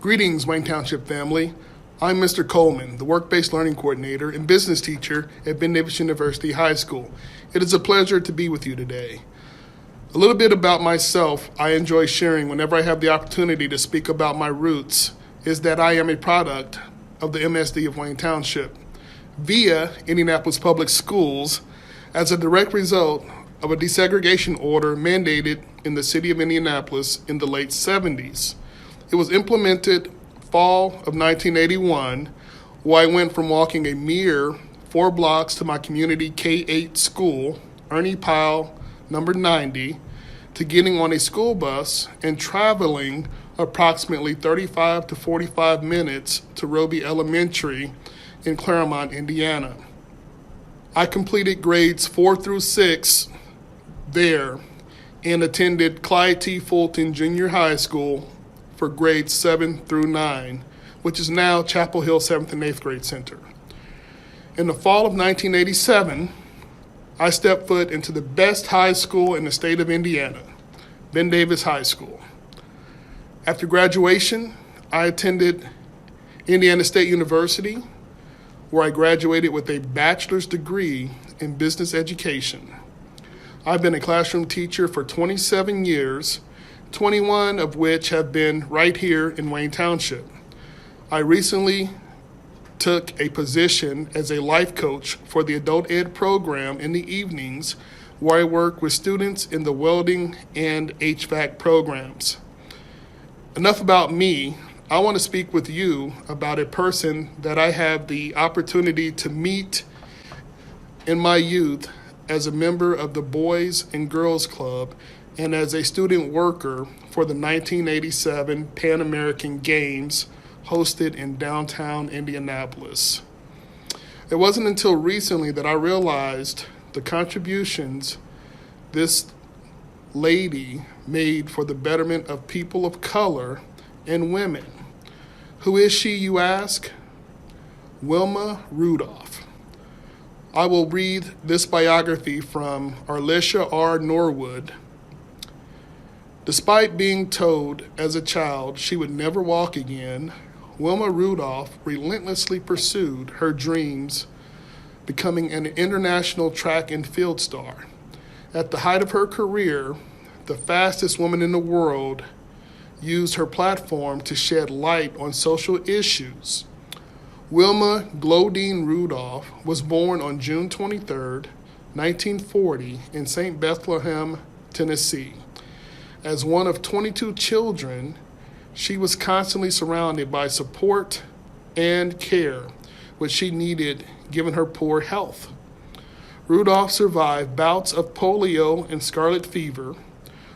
Greetings, Wayne Township family. I'm Mr. Coleman, the Work-Based Learning Coordinator and Business Teacher at Ben Davis University High School. It is a pleasure to be with you today. A little bit about myself I enjoy sharing whenever I have the opportunity to speak about my roots is that I am a product of the MSD of Wayne Township via Indianapolis Public Schools as a direct result of a desegregation order mandated in the city of Indianapolis in the late 70s. It was implemented fall of 1981, where I went from walking a mere 4 blocks to my community K-8 school, Ernie Pyle, number 90, to getting on a school bus and traveling approximately 35 to 45 minutes to Roby Elementary in Claremont, Indiana. I completed grades 4 through 6 there and attended Clyde T. Fulton Junior High School for grades 7 through 9, which is now Chapel Hill 7th and 8th Grade Center. In the fall of 1987, I stepped foot into the best high school in the state of Indiana, Ben Davis High School. After graduation, I attended Indiana State University, where I graduated with a bachelor's degree in business education. I've been a classroom teacher for 27 years, 21 of which have been right here in Wayne Township. I recently took a position as a life coach for the adult ed program in the evenings, where I work with students in the welding and HVAC programs. Enough about me. I want to speak with you about a person that I have the opportunity to meet in my youth as a member of the Boys and Girls Club and as a student worker for the 1987 Pan American Games hosted in downtown Indianapolis. It wasn't until recently that I realized the contributions this lady made for the betterment of people of color and women. Who is she, you ask? Wilma Rudolph. I will read this biography from Arlisha R. Norwood. Despite being told as a child she would never walk again, Wilma Rudolph relentlessly pursued her dreams, becoming an international track and field star. At the height of her career, the fastest woman in the world used her platform to shed light on social issues. Wilma Glodine Rudolph was born on June 23, 1940, in St. Bethlehem, Tennessee. As one of 22 children, she was constantly surrounded by support and care, which she needed given her poor health. Rudolph survived bouts of polio and scarlet fever.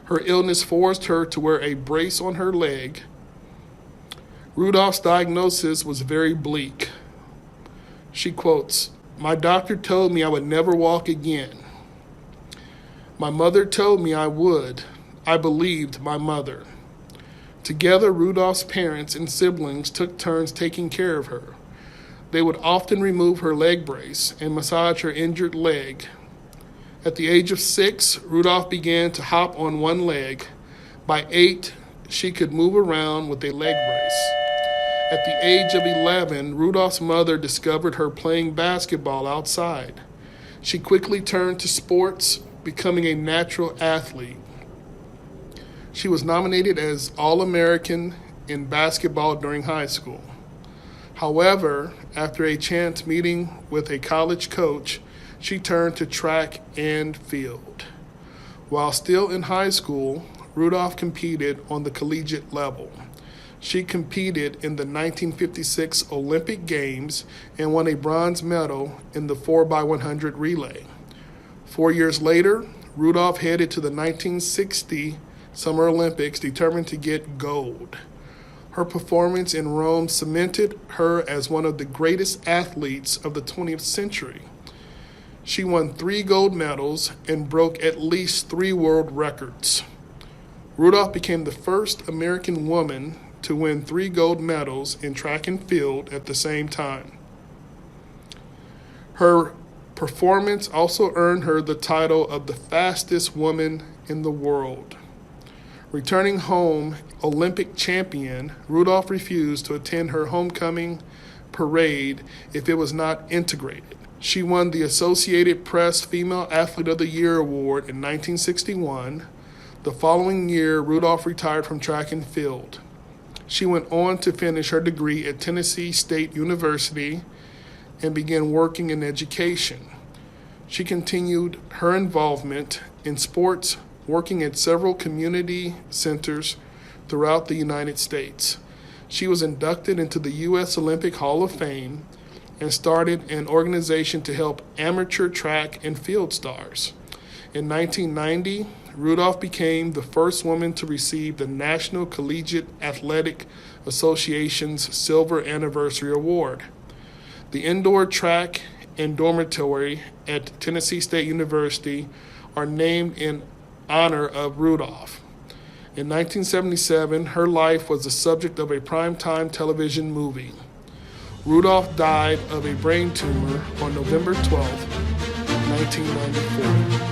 Her illness forced her to wear a brace on her leg. Rudolph's diagnosis was very bleak. She quotes, "My doctor told me I would never walk again. My mother told me I would. I believed my mother." Together, Rudolph's parents and siblings took turns taking care of her. They would often remove her leg brace and massage her injured leg. At the age of 6, Rudolph began to hop on one leg. By 8, she could move around with a leg brace. At the age of 11, Rudolph's mother discovered her playing basketball outside. She quickly turned to sports, becoming a natural athlete. She was nominated as All-American in basketball during high school. However, after a chance meeting with a college coach, she turned to track and field. While still in high school, Rudolph competed on the collegiate level. She competed in the 1956 Olympic Games and won a bronze medal in the 4x100 relay. 4 years later, Rudolph headed to the 1960 Summer Olympics determined to get gold. Her performance in Rome cemented her as one of the greatest athletes of the 20th century. She won 3 gold medals and broke at least 3 world records. Rudolph became the first American woman to win 3 gold medals in track and field at the same time. Her performance also earned her the title of the fastest woman in the world. Returning home Olympic champion, Rudolph refused to attend her homecoming parade if it was not integrated. She won the Associated Press Female Athlete of the Year award in 1961. The following year, Rudolph retired from track and field. She went on to finish her degree at Tennessee State University and began working in education. She continued her involvement in sports, working at several community centers throughout the United States. She was inducted into the U.S. Olympic Hall of Fame and started an organization to help amateur track and field stars. In 1990, Rudolph became the first woman to receive the National Collegiate Athletic Association's Silver Anniversary Award. The indoor track and dormitory at Tennessee State University are named in honor of Rudolph. In 1977, her life was the subject of a primetime television movie. Rudolph died of a brain tumor on November 12, 1994.